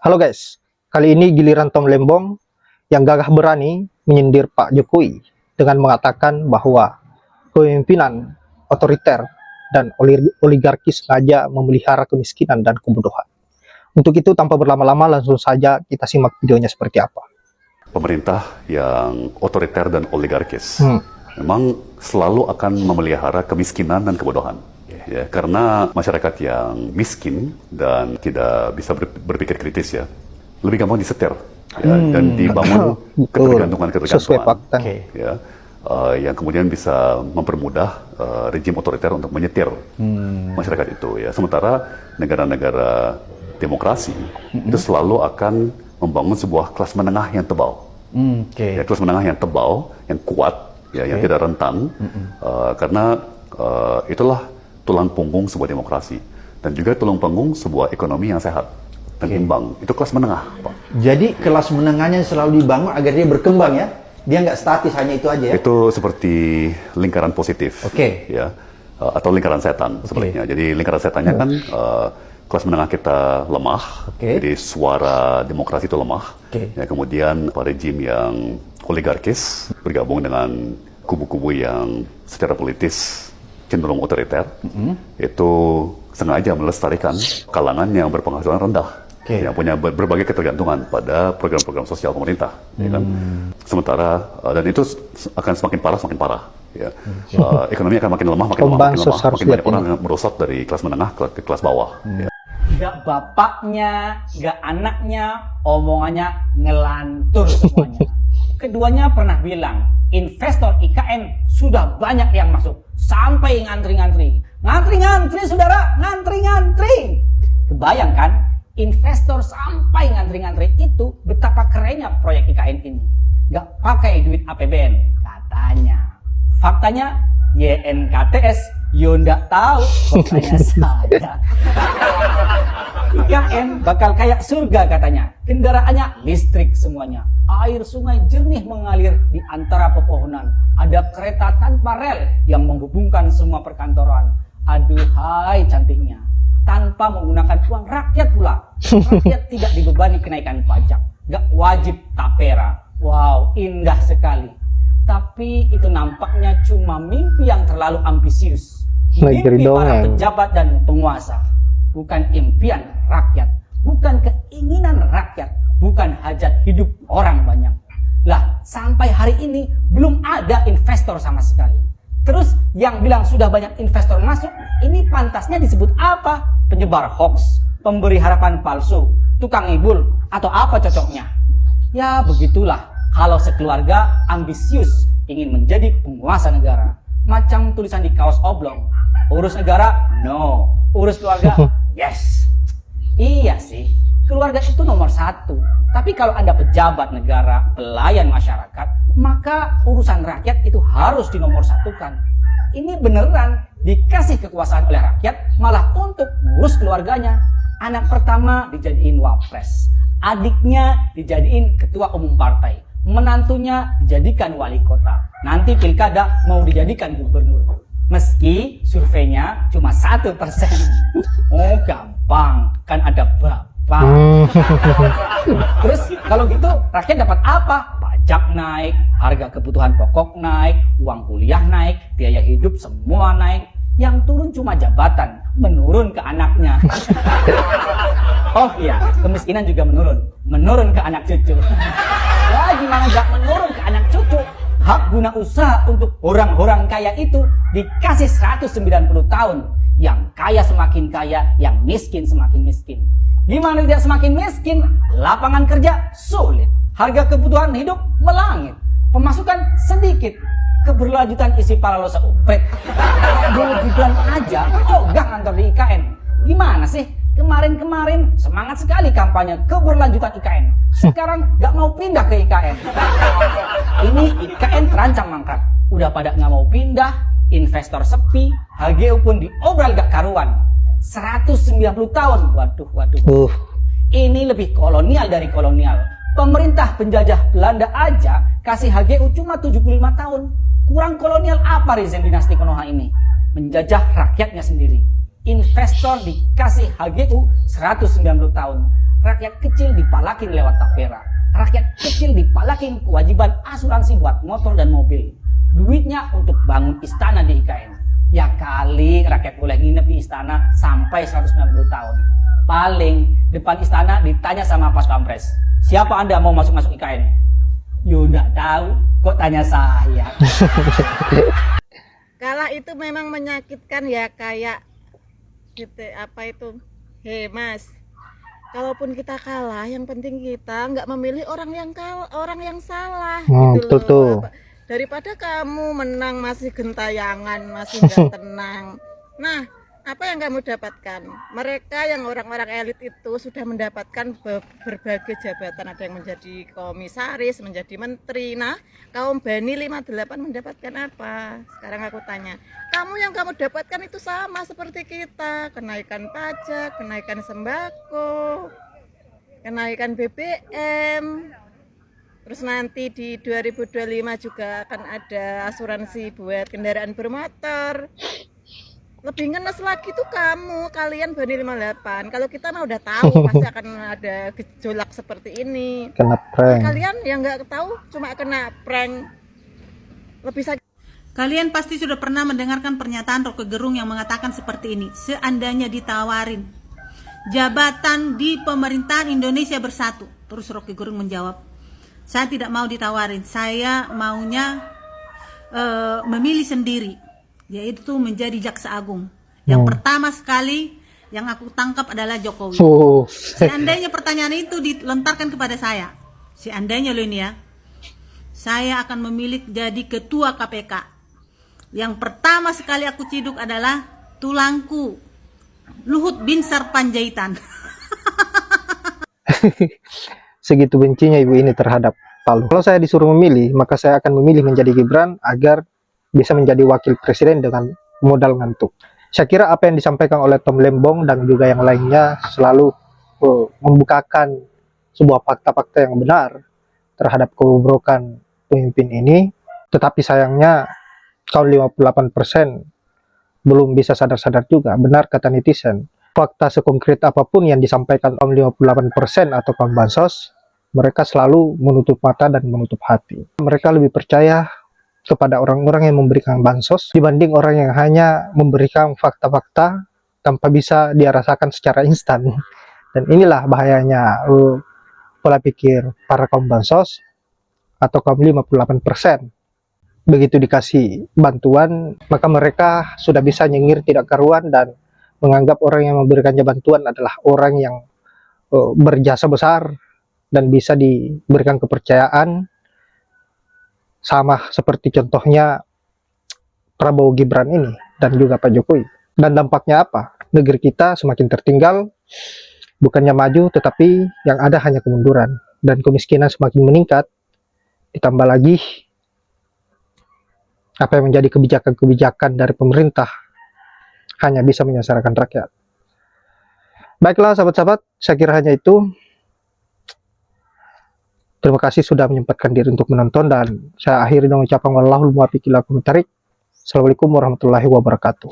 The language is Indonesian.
Halo guys, kali ini giliran Tom Lembong yang gagah berani menyindir Pak Jokowi dengan mengatakan bahwa kepemimpinan otoriter dan oligarki sengaja memelihara kemiskinan dan kebodohan. Untuk itu tanpa berlama-lama langsung saja kita simak videonya seperti apa. Pemerintah yang otoriter dan oligarkis memang selalu akan memelihara kemiskinan dan kebodohan. Ya, karena masyarakat yang miskin dan tidak bisa berpikir kritis ya, lebih gampang disetir ya, dan dibangun ketergantungan ya, yang kemudian bisa mempermudah rejim otoriter untuk menyetir masyarakat itu ya. Sementara negara-negara demokrasi itu selalu akan membangun sebuah kelas menengah yang tebal, ya, kelas menengah yang tebal, yang kuat, ya, yang tidak rentan, karena itulah tulang punggung sebuah demokrasi dan juga tulang punggung sebuah ekonomi yang sehat dan imbang. Itu kelas menengah, Pak. Jadi kelas menengahnya selalu dibangun agar dia berkembang ya. Dia nggak statis hanya itu aja ya. Itu seperti lingkaran positif, ya, atau lingkaran setan sebenarnya. Jadi lingkaran setannya kan kelas menengah kita lemah, jadi suara demokrasi itu lemah. Ya, kemudian rejim yang oligarkis bergabung dengan kubu-kubu yang secara politis cenderung otoriter, itu sengaja melestarikan kalangan yang berpenghasilan rendah, yang punya berbagai ketergantungan pada program-program sosial pemerintah, ya kan? Sementara dan itu akan semakin parah, ya. Ekonomi akan makin lemah, makin banyak orang yang merosot dari kelas menengah ke kelas bawah. Ya. Gak bapaknya, gak anaknya, omongannya ngelantur semuanya. Keduanya pernah bilang, investor IKN sudah banyak yang masuk, sampai ngantri-ngantri. Ngantri-ngantri, saudara, ngantri-ngantri. Kebayang kan, investor sampai ngantri-ngantri itu betapa kerennya proyek IKN ini. Gak pakai duit APBN, katanya. Faktanya, YNKTS, yo ndak tahu, pokoknya saja. IKN bakal kayak surga katanya. Kendaraannya listrik semuanya. Air sungai jernih mengalir di antara pepohonan. Ada kereta tanpa rel yang menghubungkan semua perkantoran. Aduhai cantiknya. Tanpa menggunakan uang rakyat pula. Rakyat tidak dibebani kenaikan pajak. Gak wajib tapera. Wow, indah sekali. Tapi itu nampaknya cuma mimpi yang terlalu ambisius. Mimpi para pejabat dan penguasa. Bukan impian rakyat, bukan keinginan rakyat, bukan hajat hidup orang banyak. Lah, sampai hari ini belum ada investor sama sekali. Terus yang bilang sudah banyak investor masuk, ini pantasnya disebut apa? Penyebar hoax, pemberi harapan palsu, tukang ibul, atau apa cocoknya? Ya begitulah kalau sekeluarga ambisius ingin menjadi penguasa negara. Macam tulisan di kaos oblong, urus negara, no. Urus keluarga, yes. Iya sih, keluarga itu nomor satu. Tapi kalau Anda pejabat negara, pelayan masyarakat, maka urusan rakyat itu harus dinomorsatukan. Ini beneran dikasih kekuasaan oleh rakyat, malah untuk ngurus keluarganya. Anak pertama dijadiin wapres, adiknya dijadiin ketua umum partai, menantunya dijadikan wali kota, nanti pilkada mau dijadikan gubernur. Meski surveinya cuma 1%. Oh gampang, kan ada bapak. Terus kalau gitu rakyat dapat apa? Pajak naik, harga kebutuhan pokok naik, uang kuliah naik, biaya hidup semua naik. Yang turun cuma jabatan, menurun ke anaknya. Oh iya, kemiskinan juga menurun ke anak cucu. Ya gimana gak menurun ke anak cucu? Hak guna usaha untuk orang-orang kaya itu dikasih 190 tahun. Yang kaya semakin kaya, yang miskin semakin miskin. Gimana tidak semakin miskin? Lapangan kerja sulit. Harga kebutuhan hidup melangit. Pemasukan sedikit. Keberlanjutan isi pala lo seupret. Dulu Gibran aja ogah ngantor di IKN. Gimana sih? Kemarin-kemarin semangat sekali kampanye keberlanjutan IKN. Sekarang gak mau pindah ke IKN. Ini IKN terancam mangkrak. Udah pada gak mau pindah, investor sepi, HGU pun diobral gak karuan. 190 tahun, waduh. Ini lebih kolonial dari kolonial. Pemerintah penjajah Belanda aja kasih HGU cuma 75 tahun. Kurang kolonial apa rezim dinasti Konoha ini? Menjajah rakyatnya sendiri. Investor dikasih HGU 190 tahun. rakyat kecil dipalakin lewat tapera. Rakyat kecil dipalakin kewajiban asuransi buat motor dan mobil. Duitnya untuk bangun istana di IKN. Ya kali rakyat boleh nginep di istana sampai 190 tahun. Paling depan istana ditanya sama pas pampres, siapa Anda mau masuk-masuk IKN? Yo nggak tahu, kok tanya saya. Kalah itu memang menyakitkan ya, kayak gitu apa itu. Hei Mas, kalaupun kita kalah, yang penting kita nggak memilih orang yang orang yang salah. Gitu betul tuh. loh. Daripada kamu menang masih gentayangan, masih nggak tenang. Nah, apa yang kamu dapatkan? Mereka yang orang-orang elit itu sudah mendapatkan berbagai jabatan, ada yang menjadi komisaris, menjadi menteri. Nah, kaum Bani 58 mendapatkan apa? Sekarang aku tanya, kamu yang kamu dapatkan itu sama seperti kita, kenaikan pajak, kenaikan sembako, kenaikan BBM. Terus nanti di 2025 juga akan ada asuransi buat kendaraan bermotor. Lebih ngenes lagi tuh kalian Bani 58. Kalau kita mah udah tahu pasti akan ada gejolak seperti ini. Kena prank. Kalian yang nggak tahu cuma kena prank. Lebih sakit. Kalian pasti sudah pernah mendengarkan pernyataan Roky Gerung yang mengatakan seperti ini. Seandainya ditawarin jabatan di pemerintahan Indonesia Bersatu. Terus Roky Gerung menjawab, saya tidak mau ditawarin, saya maunya memilih sendiri, yaitu menjadi jaksa agung. Yang pertama sekali yang aku tangkap adalah Jokowi. Seandainya pertanyaan itu dilontarkan kepada saya, seandainya lo ini ya, saya akan memilih jadi ketua KPK. Yang pertama sekali aku ciduk adalah tulangku, Luhut Binsar Panjaitan. Segitu bencinya ibu ini terhadap Palu. Kalau saya disuruh memilih, maka saya akan memilih menjadi Gibran agar bisa menjadi wakil presiden dengan modal ngantuk. Saya kira apa yang disampaikan oleh Tom Lembong dan juga yang lainnya selalu membukakan sebuah fakta-fakta yang benar terhadap kebobrokan pemimpin ini. Tetapi sayangnya kaum 58% belum bisa sadar-sadar juga. Benar kata netizen, fakta sekonkret apapun yang disampaikan kaum 58% atau kaum bansos, mereka selalu menutup mata dan menutup hati. Mereka lebih percaya kepada orang-orang yang memberikan bansos dibanding orang yang hanya memberikan fakta-fakta tanpa bisa dia rasakan secara instan. Dan inilah bahayanya pola pikir para kaum bansos atau kaum 58%. Begitu dikasih bantuan, maka mereka sudah bisa nyengir tidak karuan dan menganggap orang yang memberikannya bantuan adalah orang yang berjasa besar dan bisa diberikan kepercayaan, sama seperti contohnya Prabowo Gibran ini dan juga Pak Jokowi. Dan dampaknya apa? Negeri kita semakin tertinggal, bukannya maju tetapi yang ada hanya kemunduran, dan kemiskinan semakin meningkat. Ditambah lagi apa yang menjadi kebijakan-kebijakan dari pemerintah hanya bisa menyasarkan rakyat. Baiklah sahabat-sahabat, saya kira hanya itu. Terima kasih sudah menyempatkan diri untuk menonton, dan saya akhiri dengan ucapan wallahul muwaffiq ila aqwamit thoriq. Assalamualaikum warahmatullahi wabarakatuh.